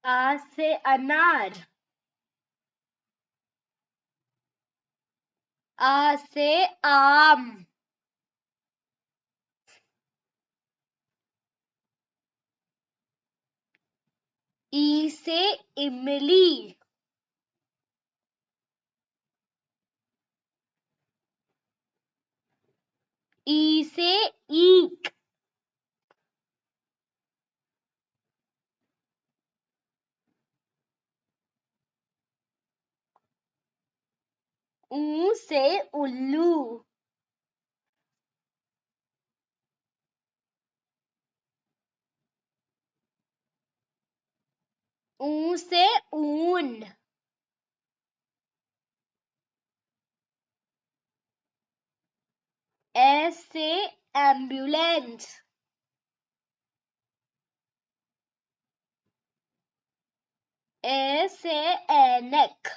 आ से अनार, आ से आम, ई से इमली, ई से ईख, ऊ से उल्लू, ऊ से ऊन, ए से एम्बुलेंस, ए से ऐनक,